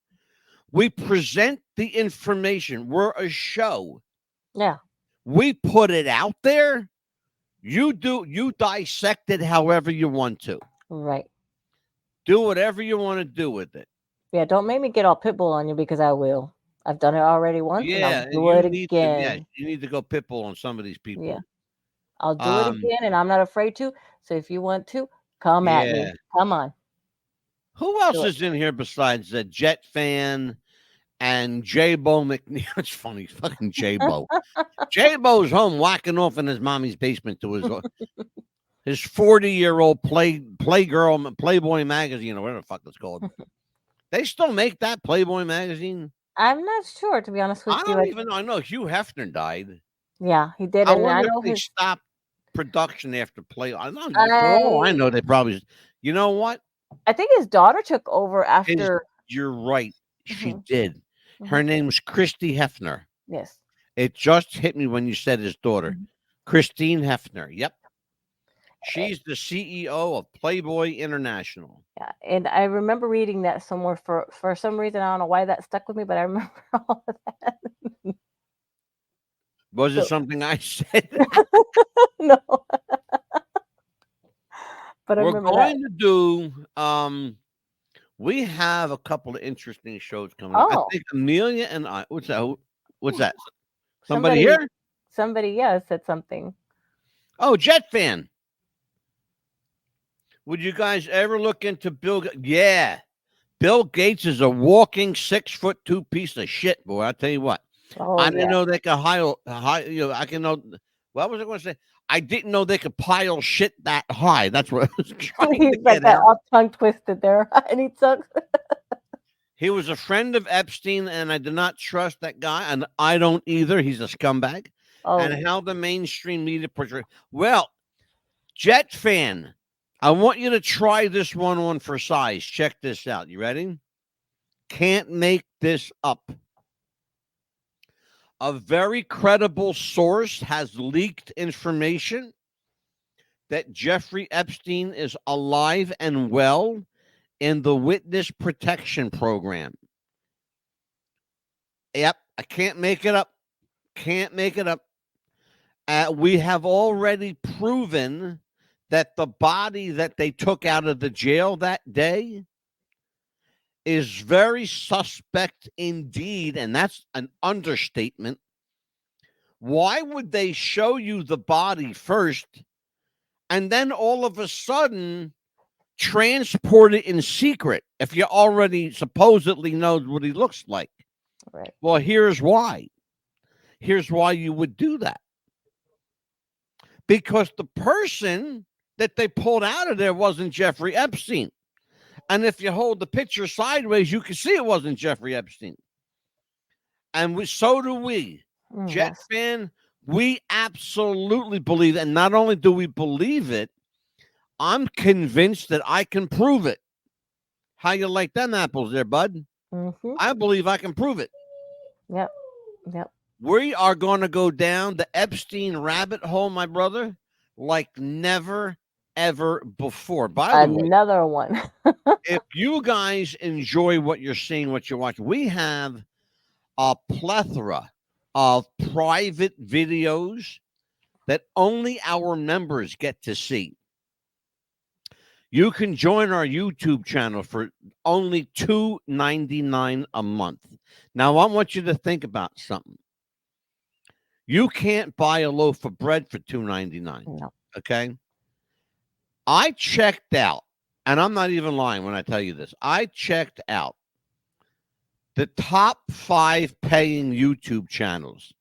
We present the information. We're a show. Yeah. We put it out there. You dissect it however you want to. Right. Do whatever you want to do with it. Yeah, don't make me get all Pitbull on you because I will. I've done it already once. Yeah, and I'll do it again. You need to go Pitbull on some of these people. Yeah. I'll do it again, and I'm not afraid to. So if you want to, come at me. Come on. Who else is in here besides Jet Fan and J-Bo McNeil? It's funny, fucking J-Bo. J-Bo's home whacking off in his mommy's basement to his 40-year-old Playboy magazine, or whatever the fuck it's called. They still make that Playboy magazine? I'm not sure, to be honest with you. I don't even know. I know Hugh Hefner died. Yeah, he did. I wonder if they stopped production after Playboy. I know they probably. You know what? I think his daughter took over after. You're right. She did. Her name's Christy Hefner. Yes. It just hit me when you said his daughter, Christine Hefner. Yep. She's the CEO of Playboy International. Yeah, and I remember reading that somewhere for some reason. I don't know why that stuck with me, but I remember all of that. Was it something I said? No, but I We're remember going that. to do. We have a couple of interesting shows coming up. I Oh, think Amelia and I. What's that? What's that? Somebody somebody, here? yeah, said something. Oh, Jet fan. Would you guys ever look into Bill? Yeah, Bill Gates is a walking 6'2" piece of shit, boy. I tell you what. Oh I didn't yeah, know they could high. You know, I can know. What was I going to say? I didn't know they could pile shit that high. That's what I was trying he's to like get that out. all tongue twisted there, and he took. He was a friend of Epstein, and I did not trust that guy, and I don't either. He's a scumbag. Oh, And how the mainstream media portray. Well, Jet fan, I want you to try this one on for size. Check this out. You ready? Can't make this up. A very credible source has leaked information that Jeffrey Epstein is alive and well in the witness protection program. Yep, I can't make it up. Can't make it up. We have already proven that the body that they took out of the jail that day is very suspect indeed, and that's an understatement. Why would they show you the body first and then all of a sudden transport it in secret if you already supposedly know what he looks like? right. Well, here's why. Here's why you would do that. Because the person that they pulled out of there wasn't Jeffrey Epstein. And if you hold the picture sideways, you can see it wasn't Jeffrey Epstein. And so do we. Jet Yes. fan, we absolutely believe it. And not only do we believe it, I'm convinced that I can prove it. How you like them apples there, bud? Mm-hmm. I believe I can prove it. Yep. Yep. We are going to go down the Epstein rabbit hole, my brother, like never, ever before. By the way, Another one. if you guys enjoy what you're seeing, what you're watching, we have a plethora of private videos that only our members get to see. You can join our YouTube channel for only $2.99 a month. Now, I want you to think about something. You can't buy a loaf of bread for $2.99. No. Okay. I checked out, and I'm not even lying when I tell you this. I checked out the top 5 paying YouTube channels.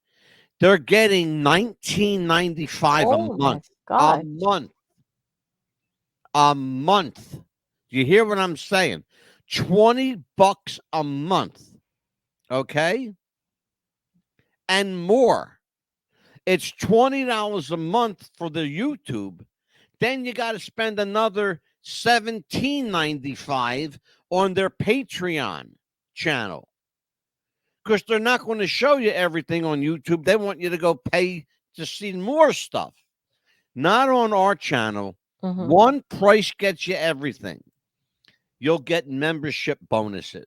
They're getting $19.95 Oh a my month. God. A month. A month. Do you hear what I'm saying? $20 a month. Okay. And more. It's $20 a month for the YouTube. Then you got to spend another $17.95 on their Patreon channel. Because they're not going to show you everything on YouTube. They want you to go pay to see more stuff. Not on our channel. Mm-hmm. One price gets you everything. You'll get membership bonuses.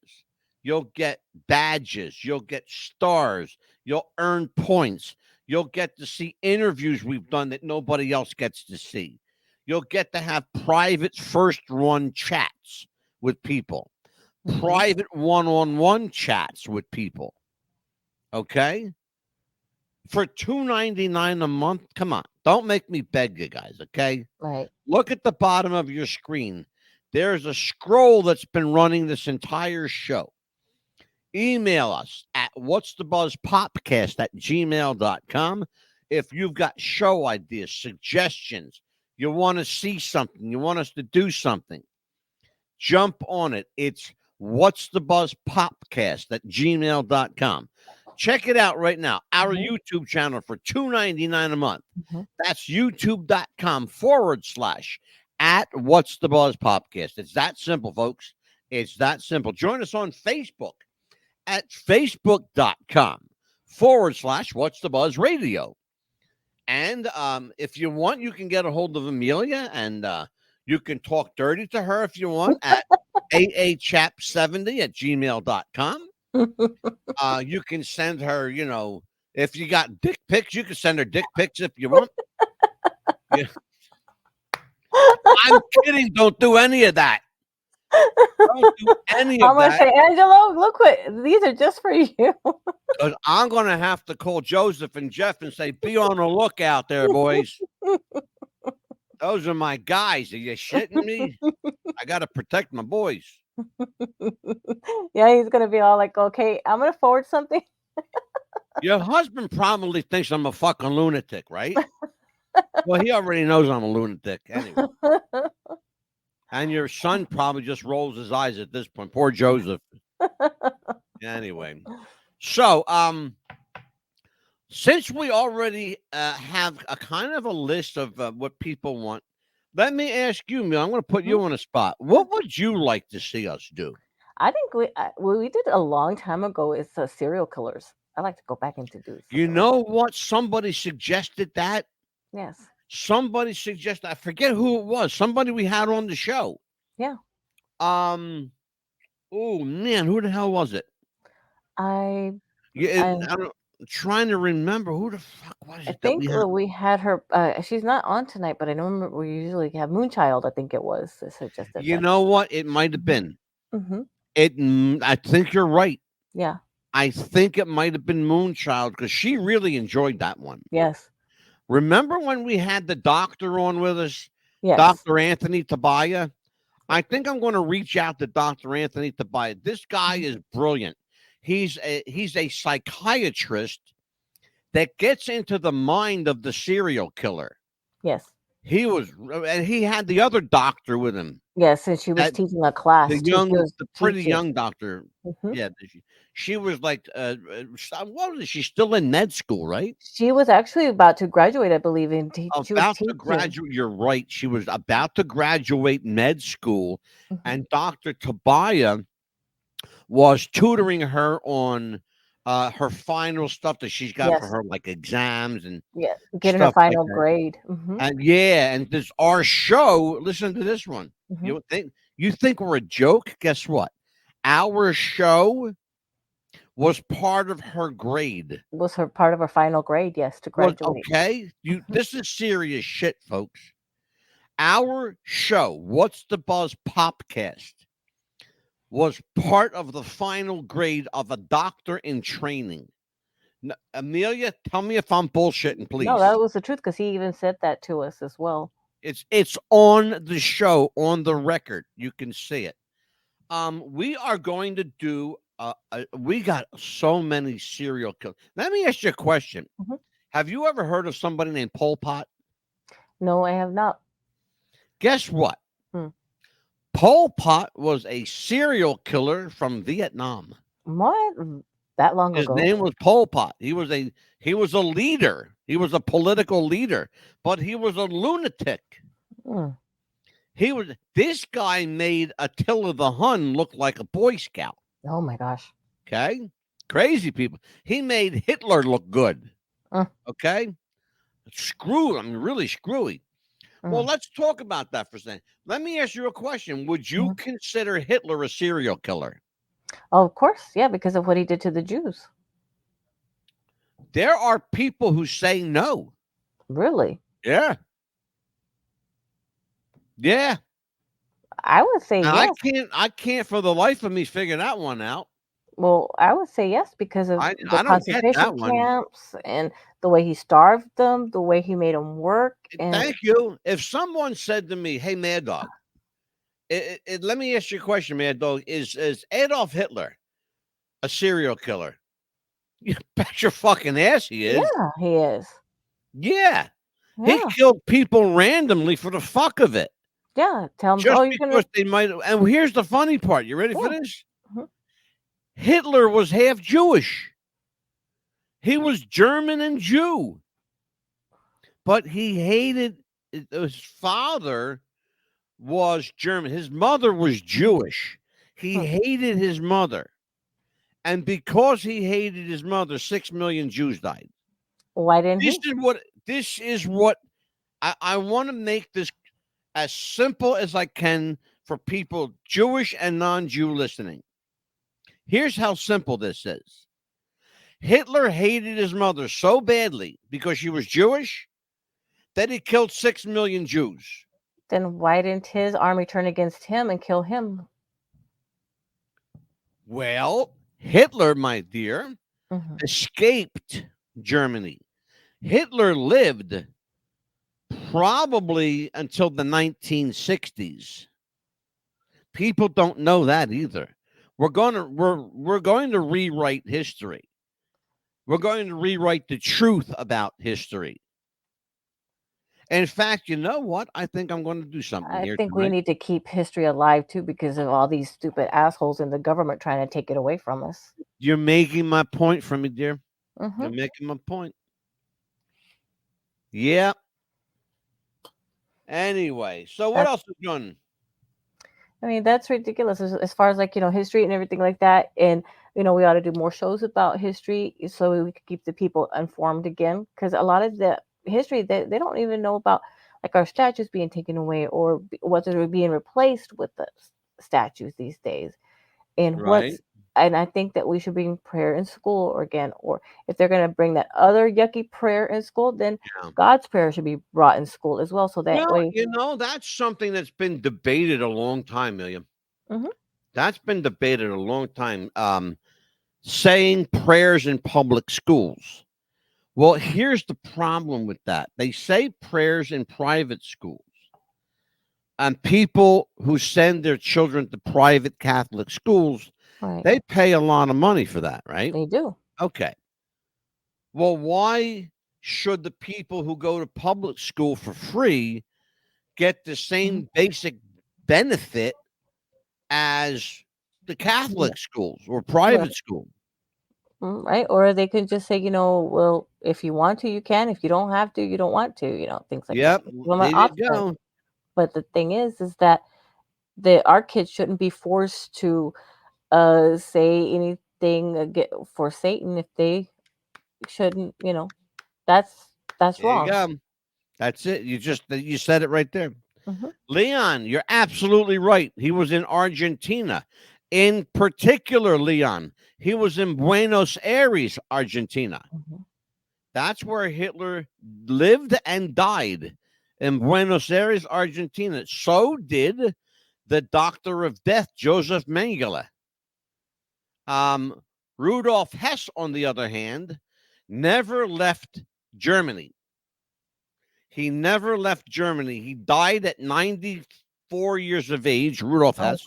You'll get badges. You'll get stars. You'll earn points. You'll get to see interviews we've done that nobody else gets to see. You'll get to have private first run chats with people, private one-on-one chats with people. Okay? For $2.99 a month, come on. Don't make me beg you guys, okay? Right. Look at the bottom of your screen. There's a scroll that's been running this entire show. Email us at whatsthebuzzpopcast@gmail.com if you've got show ideas, suggestions, you want to see something, you want us to do something. Jump on it. It's whatsthebuzzpopcast@gmail.com. Check it out right now. Our YouTube channel for $2.99 a month. That's youtube.com/@whatsthebuzzpopcast. It's that simple, folks. It's that simple. Join us on Facebook at facebook.com/What's the Buzz Radio. And if you want, you can get a hold of Amelia, and you can talk dirty to her if you want at aachap70@gmail.com. You can send her, if you got dick pics, you can send her dick pics if you want. Yeah. I'm kidding. Don't do any of that. Don't do any of I'm gonna that. say, Angelo, look what these are just for you. Because I'm going to have to call Joseph and Jeff and say, be on the lookout there, boys. Those are my guys. Are you shitting me? I got to protect my boys. Yeah, he's gonna be all like, okay, I'm gonna forward something. Your husband probably thinks I'm a fucking lunatic, right? Well, he already knows I'm a lunatic anyway. And your son probably just rolls his eyes at this point. Poor Joseph. Anyway. So, since we already have a kind of a list of what people want, let me ask you, Mil, I'm going to put you on a spot. What would you like to see us do? I think we did a long time ago is serial killers. I like to go back into do. You know what? Somebody suggested that. Yes. Somebody suggested. I forget who it was. Somebody we had on the show. Yeah. Oh man, who the hell was it? I'm trying to remember who the fuck was it. I think we had her. She's not on tonight, but I know we usually have Moonchild. I think it was suggested. You know what? It might have been. Mm-hmm. I think you're right. Yeah. I think it might have been Moonchild because she really enjoyed that one. Yes. Remember when we had the doctor on with us? Yes. Dr. Anthony Tabaya? I think I'm going to reach out to Dr. Anthony Tabaya. This guy is brilliant. He's a psychiatrist that gets into the mind of the serial killer. Yes. And he had the other doctor with him. Yes, and she was teaching a class. The pretty young doctor. Mm-hmm. Yeah, she was like, what was it? She's still in med school, right? She was actually about to graduate, I believe. About to graduate. You're right. She was about to graduate med school, and Dr. Tabaya was tutoring her on her final stuff that she's got for her, like exams and getting her final grade. And this our show. Listen to this one. You think we're a joke? Guess what? Our show was part of her grade. Was her part of her final grade? Yes, to graduate. Okay, this is serious shit, folks. Our show, What's the Buzz Popcast, was part of the final grade of a doctor in training. Now, Amelia, tell me if I'm bullshitting, please. No, that was the truth because he even said that to us as well. It's on the show, on the record. You can see it. We are going to do. We got so many serial killers. Let me ask you a question. Have you ever heard of somebody named Pol Pot? No, I have not. Guess what? Pol Pot was a serial killer from Vietnam. What? That long ago? His name was Pol Pot. He was a leader. He was a political leader, but he was a lunatic. This guy made Attila the Hun look like a Boy Scout. Oh my gosh. Okay. Crazy people. He made Hitler look good. Okay. Really screwy. Well, let's talk about that for a second. Let me ask you a question. Would you consider Hitler a serial killer? Oh, of course. Yeah, because of what he did to the Jews. There are people who say no. Really? Yeah. Yeah. I would say yes. I can't for the life of me figure that one out. Well, I would say yes because of the concentration camps and the way he starved them, the way he made them work. Thank you. If someone said to me, "Hey, MadDog, let me ask you a question, MadDog. Is Adolf Hitler a serial killer?" You bet your fucking ass he is. Yeah, he is. Yeah. He killed people randomly for the fuck of it. Yeah, tell them. Just because they might. And here's the funny part. You ready for this? Hitler was half Jewish. He was German and Jew. But he hated his father was German. His mother was Jewish. He hated his mother. And because he hated his mother, 6 million Jews died. Why didn't This he? is what I want to make this as simple as I can for people, Jewish and non-Jew, listening. Here's how simple this is. Hitler hated his mother so badly because she was Jewish that he killed 6 million Jews. Then why didn't his army turn against him and kill him? Well, Hitler, my dear, Mhm. escaped Germany. Hitler lived probably until the 1960s. People don't know that either. We're going to rewrite history. We're going to rewrite the truth about history. In fact, you know what? I think I'm going to do something I here think we tonight. need to keep history alive too because of all these stupid assholes in the government trying to take it away from us. You're making my point for me, dear. You're Hmm. making my point. Yeah. Anyway, so what That's, else is done? I mean, that's ridiculous as far as like, history and everything like that. And, we ought to do more shows about history so we could keep the people informed again. Because a lot of the history, they don't even know about like our statues being taken away or whether they're being replaced with the statues these days. And Right. I think that we should bring prayer in school or again, or if they're going to bring that other yucky prayer in school, then Yeah. God's prayer should be brought in school as well. So that Well, way, that's something that's been debated a long time, Milliam. hmm That's been debated a long time. Saying prayers in public schools. Well, here's the problem with that. They say prayers in private schools. And people who send their children to private Catholic schools, right, they pay a lot of money for that, right? they do. Okay. Well, why should the people who go to public school for free get the Hmm. same basic benefit as the Yeah, Catholic schools or right, private school? right. Or they could just say, well, if you want to, you can. If you don't have to, you don't want to. Things like that. Yep, Give them an there you option. go. But the thing is that our kids shouldn't be forced to say anything for Satan if they shouldn't. That's There you wrong. go. That's it. You said it right there. Hmm. Leon, you're absolutely right. He was in Argentina. In particular, Leon, he was in Buenos Aires, Argentina. Hmm. That's where Hitler lived and died, in Buenos Aires, Argentina. So did the Doctor of Death, Joseph Mengele. Rudolf Hess, on the other hand, never left Germany. He never left Germany. He died at 94 years of age. Rudolf Oh, Hess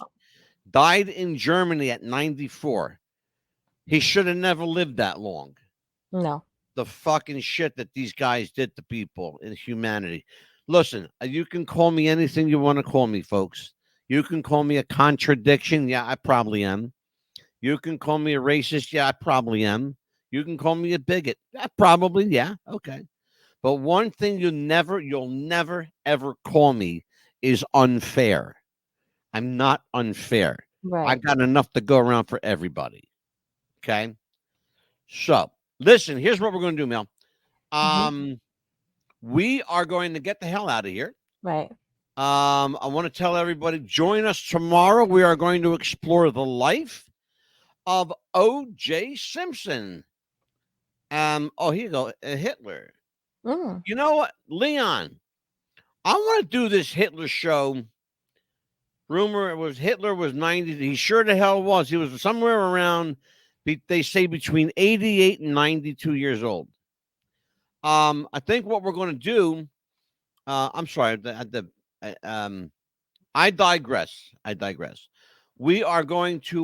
died in Germany at 94. He should have never lived that long. no. The fucking shit that these guys did to people in humanity. Listen, you can call me anything you want to call me, folks. You can call me a contradiction. Yeah, I probably am. You can call me a racist. Yeah, I probably am. You can call me a bigot. Probably, yeah. Okay. But one thing you'll never, ever call me is unfair. I'm not unfair. I Right. got enough to go around for everybody. Okay. So listen, here's what we're going to do, Mel. Hmm. We are going to get the hell out of here. Right. I want to tell everybody, join us tomorrow. We are going to explore the life of O.J. Simpson. Here you go, Hitler. Mm. You know what, Leon? I want to do this Hitler show. Rumor was Hitler was 90. He sure the hell was. He was somewhere around, they say, between 88 and 92 years old. I think what we're going to do, I'm sorry, I digress. I digress. We are going to,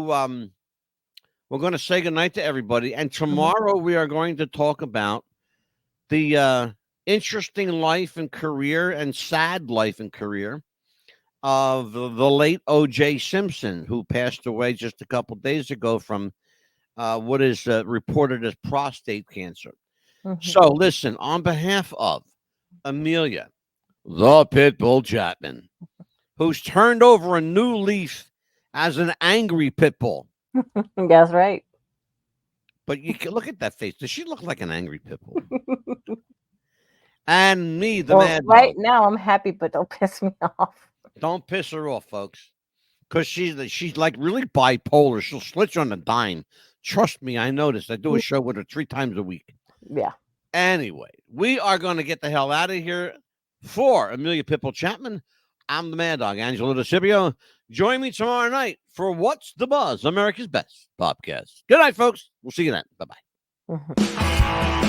we're going to say goodnight to everybody. And Hmm. tomorrow we are going to talk about the interesting life and career and sad life and career of the late O.J. Simpson, who passed away just a couple days ago from what is reported as prostate cancer. Hmm. So, listen, on behalf of Amelia, the Pitbull Chapman, who's turned over a new leaf as an angry Pitbull, That's right. But you can look at that face. Does she look like an angry pit bull? And me, the mad right dog. now I'm happy, but don't piss me off. Don't piss her off, folks. Because she's like really bipolar. She'll switch on a dime. Trust me, I noticed. I do a show with her 3 times a week. Yeah. Anyway, we are going to get the hell out of here. For Amelia Pitbull Chapman, I'm the Mad Dog, Angelo DeCibio. Join me tomorrow night for What's the Buzz, America's Best Podcast. Good night, folks. We'll see you then. Bye-bye.